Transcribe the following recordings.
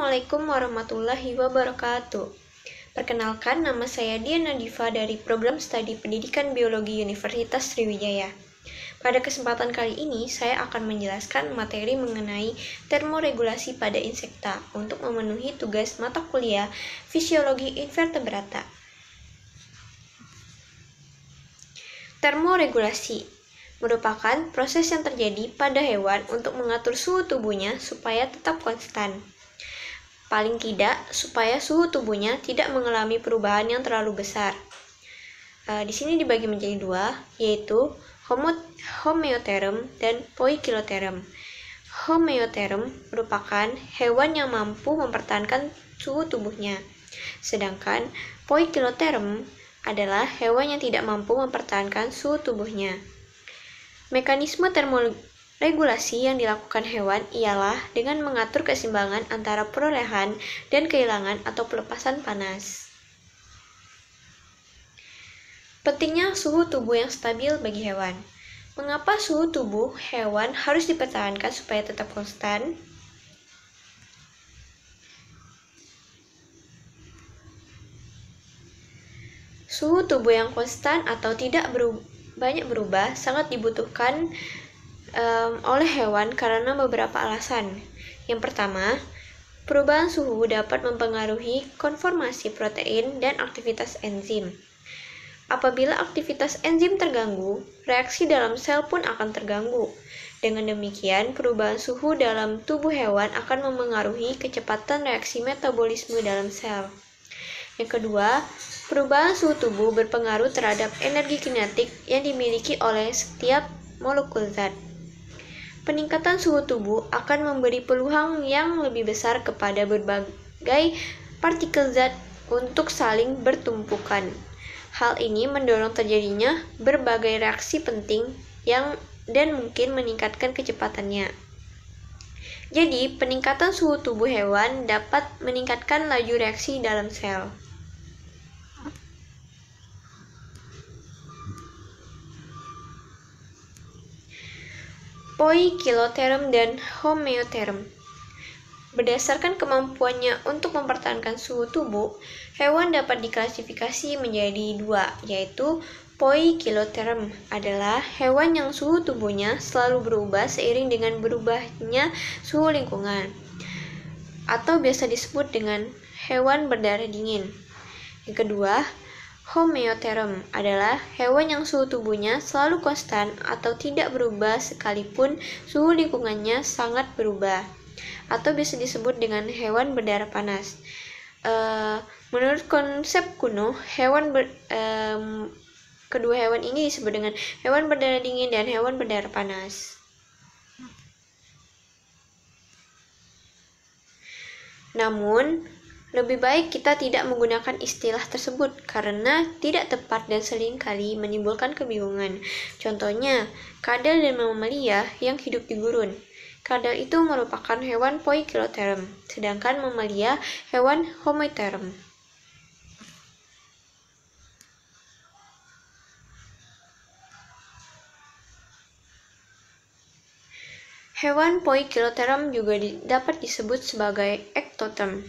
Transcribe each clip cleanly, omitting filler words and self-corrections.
Assalamualaikum warahmatullahi wabarakatuh. Perkenalkan, nama saya Diana Diva dari Program Studi Pendidikan Biologi Universitas Sriwijaya. Pada kesempatan kali ini, saya akan menjelaskan materi mengenai termoregulasi pada insekta untuk memenuhi tugas mata kuliah Fisiologi Invertebrata. Termoregulasi merupakan proses yang terjadi pada hewan untuk mengatur suhu tubuhnya supaya tetap konstan. Paling tidak, supaya suhu tubuhnya tidak mengalami perubahan yang terlalu besar. Di sini dibagi menjadi dua, yaitu homeoterm dan poikiloterm. Homeoterm merupakan hewan yang mampu mempertahankan suhu tubuhnya, sedangkan poikiloterm adalah hewan yang tidak mampu mempertahankan suhu tubuhnya. Mekanisme termoregulasi yang dilakukan hewan ialah dengan mengatur keseimbangan antara perolehan dan kehilangan atau pelepasan panas. Pentingnya suhu tubuh yang stabil bagi hewan. Mengapa suhu tubuh hewan harus dipertahankan supaya tetap konstan? Suhu tubuh yang konstan atau tidak banyak berubah sangat dibutuhkan oleh hewan karena beberapa alasan. Yang pertama, perubahan suhu dapat mempengaruhi konformasi protein dan aktivitas enzim. Apabila aktivitas enzim terganggu, reaksi dalam sel pun akan terganggu. Dengan demikian, perubahan suhu dalam tubuh hewan akan memengaruhi kecepatan reaksi metabolisme dalam sel. Yang kedua, perubahan suhu tubuh berpengaruh terhadap energi kinetik yang dimiliki oleh setiap molekul zat. Peningkatan suhu tubuh akan memberi peluang yang lebih besar kepada berbagai partikel zat untuk saling bertumpukan. Hal ini mendorong terjadinya berbagai reaksi penting dan mungkin meningkatkan kecepatannya. Jadi, peningkatan suhu tubuh hewan dapat meningkatkan laju reaksi dalam sel. Poikiloterm dan homeoterm. Berdasarkan kemampuannya untuk mempertahankan suhu tubuh, hewan dapat diklasifikasi menjadi dua, yaitu poikiloterm adalah hewan yang suhu tubuhnya selalu berubah seiring dengan berubahnya suhu lingkungan, atau biasa disebut dengan hewan berdarah dingin. Yang kedua, homeoterm adalah hewan yang suhu tubuhnya selalu konstan atau tidak berubah sekalipun suhu lingkungannya sangat berubah, atau bisa disebut dengan hewan berdarah panas. Menurut konsep kuno, kedua hewan ini disebut dengan hewan berdarah dingin dan hewan berdarah panas. Namun, lebih baik kita tidak menggunakan istilah tersebut karena tidak tepat dan seringkali menimbulkan kebingungan. Contohnya, kadal dan mamalia yang hidup di gurun. Kadal itu merupakan hewan poikiloterm, sedangkan mamalia hewan homeoterm. Hewan poikiloterm juga dapat disebut sebagai ektoterm,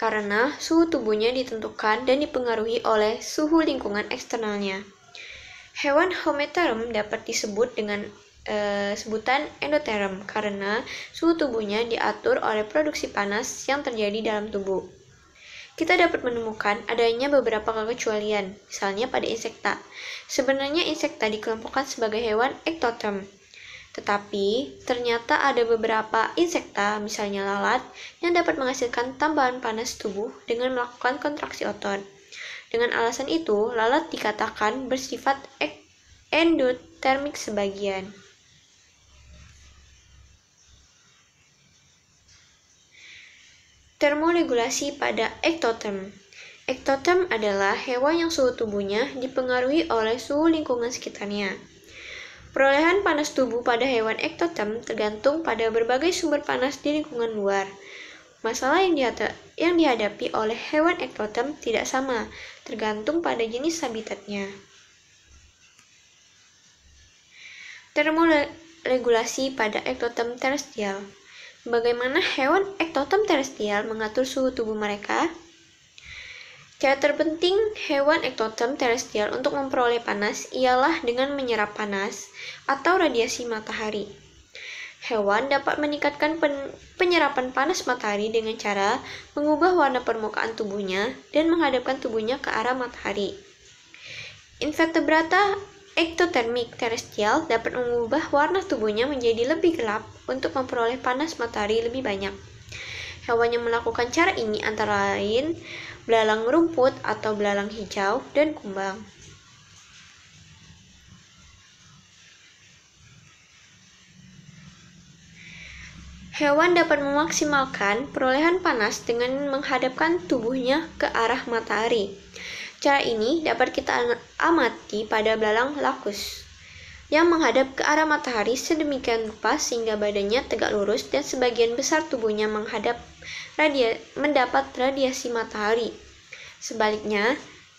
karena suhu tubuhnya ditentukan dan dipengaruhi oleh suhu lingkungan eksternalnya. Hewan homeoterm dapat disebut dengan sebutan endoterm karena suhu tubuhnya diatur oleh produksi panas yang terjadi dalam tubuh. Kita dapat menemukan adanya beberapa kekecualian, misalnya pada insekta. Sebenarnya insekta dikelompokkan sebagai hewan ektoterm, tetapi ternyata ada beberapa insekta, misalnya lalat, yang dapat menghasilkan tambahan panas tubuh dengan melakukan kontraksi otot. Dengan alasan itu, lalat dikatakan bersifat endotermik sebagian. Termoregulasi pada ektoterm. Ektoterm adalah hewan yang suhu tubuhnya dipengaruhi oleh suhu lingkungan sekitarnya. Perolehan panas tubuh pada hewan ektoterm tergantung pada berbagai sumber panas di lingkungan luar. Masalah yang dihadapi oleh hewan ektoterm tidak sama, tergantung pada jenis habitatnya. Termoregulasi pada ektoterm terestrial. Bagaimana hewan ektoterm terestrial mengatur suhu tubuh mereka? Cara terpenting hewan ektoterm terestrial untuk memperoleh panas ialah dengan menyerap panas atau radiasi matahari. Hewan dapat meningkatkan penyerapan panas matahari dengan cara mengubah warna permukaan tubuhnya dan menghadapkan tubuhnya ke arah matahari. Invertebrata ektotermik terestrial dapat mengubah warna tubuhnya menjadi lebih gelap untuk memperoleh panas matahari lebih banyak. Hewan yang melakukan cara ini antara lain belalang rumput atau belalang hijau dan kumbang. Hewan dapat memaksimalkan perolehan panas dengan menghadapkan tubuhnya ke arah matahari. Cara ini dapat kita amati pada belalang lacus yang menghadap ke arah matahari sedemikian rupa sehingga badannya tegak lurus dan sebagian besar tubuhnya mendapat radiasi matahari. Sebaliknya,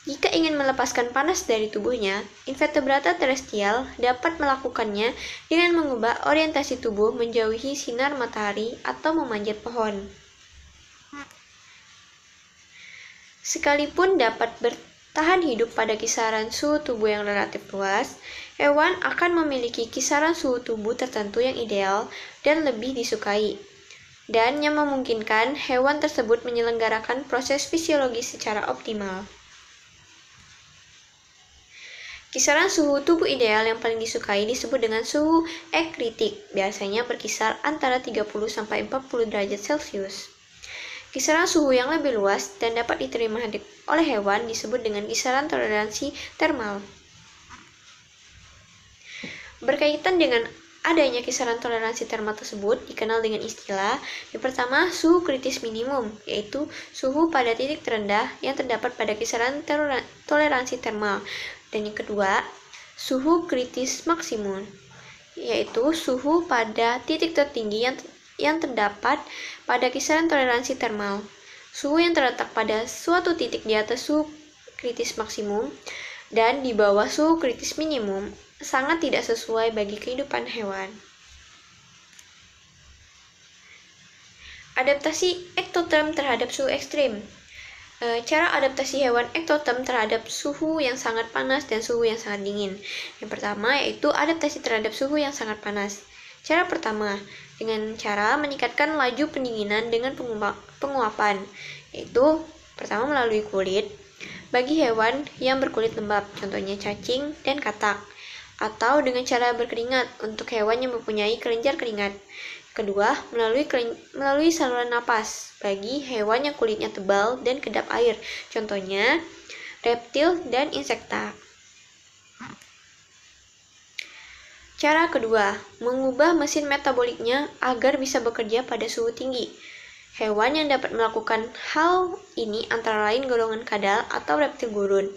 jika ingin melepaskan panas dari tubuhnya, invertebrata terestrial dapat melakukannya dengan mengubah orientasi tubuh menjauhi sinar matahari atau memanjat pohon. Sekalipun dapat bertahan hidup pada kisaran suhu tubuh yang relatif luas, hewan akan memiliki kisaran suhu tubuh tertentu yang ideal dan lebih disukai, dan yang memungkinkan hewan tersebut menyelenggarakan proses fisiologis secara optimal. Kisaran suhu tubuh ideal yang paling disukai disebut dengan suhu ekritik, biasanya berkisar antara 30–40 derajat Celcius. Kisaran suhu yang lebih luas dan dapat diterima oleh hewan disebut dengan kisaran toleransi termal. Berkaitan dengan adanya kisaran toleransi termal tersebut dikenal dengan istilah yang pertama suhu kritis minimum, yaitu suhu pada titik terendah yang terdapat pada kisaran toleransi termal. Dan yang kedua, suhu kritis maksimum, yaitu suhu pada titik tertinggi yang terdapat pada kisaran toleransi termal. Suhu yang terletak pada suatu titik di atas suhu kritis maksimum dan di bawah suhu kritis minimum sangat tidak sesuai bagi kehidupan hewan. Adaptasi ektoterm terhadap suhu ekstrim. Cara adaptasi hewan ektoterm terhadap suhu yang sangat panas dan suhu yang sangat dingin. Yang pertama yaitu adaptasi terhadap suhu yang sangat panas. Cara pertama, dengan cara meningkatkan laju pendinginan dengan penguapan, yaitu pertama melalui kulit, bagi hewan yang berkulit lembab, contohnya cacing dan katak, atau dengan cara berkeringat untuk hewan yang mempunyai kelenjar keringat. Kedua, melalui saluran napas bagi hewan yang kulitnya tebal dan kedap air, contohnya reptil dan insekta. Cara kedua, mengubah mesin metaboliknya agar bisa bekerja pada suhu tinggi. Hewan yang dapat melakukan hal ini antara lain golongan kadal atau reptil gurun.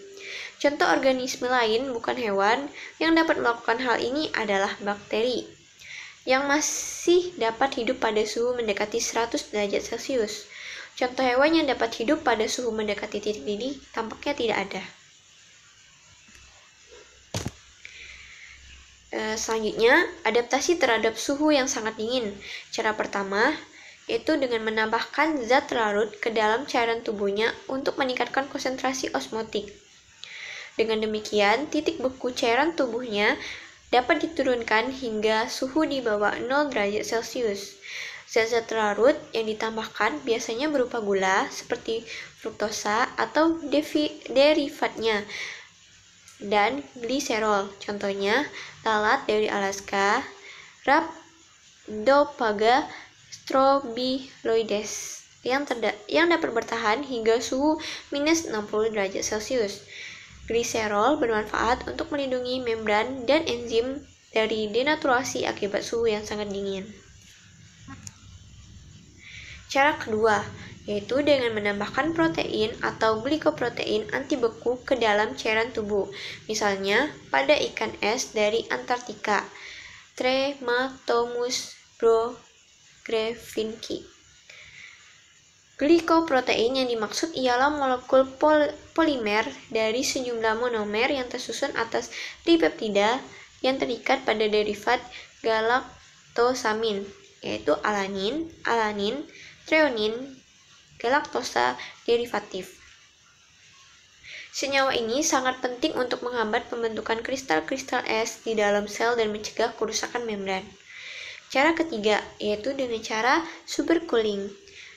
Contoh organisme lain bukan hewan yang dapat melakukan hal ini adalah bakteri, yang masih dapat hidup pada suhu mendekati 100 derajat Celcius. Contoh hewan yang dapat hidup pada suhu mendekati titik didih tampaknya tidak ada. Selanjutnya, adaptasi terhadap suhu yang sangat dingin. Cara pertama yaitu dengan menambahkan zat larut ke dalam cairan tubuhnya untuk meningkatkan konsentrasi osmotik. Dengan demikian, titik beku cairan tubuhnya dapat diturunkan hingga suhu di bawah 0 derajat Celcius. Zat-zat larut yang ditambahkan biasanya berupa gula seperti fruktosa atau derivatnya dan gliserol, contohnya lalat dari Alaska, Rhabdophaga strobiloides yang dapat bertahan hingga suhu minus 60 derajat Celcius. Gliserol bermanfaat untuk melindungi membran dan enzim dari denaturasi akibat suhu yang sangat dingin. Cara kedua, yaitu dengan menambahkan protein atau glikoprotein anti beku ke dalam cairan tubuh, misalnya pada ikan es dari Antartika, Trematomus brogrevinki. Glikoprotein yang dimaksud ialah molekul polimer dari sejumlah monomer yang tersusun atas dipeptida yang terikat pada derivat galaktosamin. yaitu alanin, treonin, galaktosa derivatif. Senyawa ini sangat penting untuk menghambat pembentukan kristal-kristal es di dalam sel dan mencegah kerusakan membran. Cara ketiga yaitu dengan cara supercooling,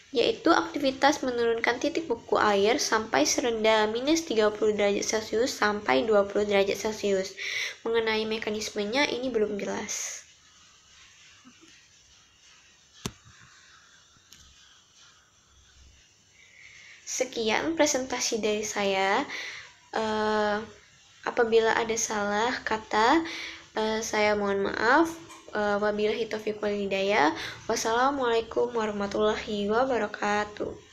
yaitu aktivitas menurunkan titik beku air sampai serendah minus 30 derajat Celcius sampai 20 derajat Celcius. Mengenai mekanismenya ini belum jelas. Sekian presentasi dari saya. Apabila ada salah kata, saya mohon maaf. Wabillahi taufiq wal hidayah. Wassalamualaikum warahmatullahi wabarakatuh.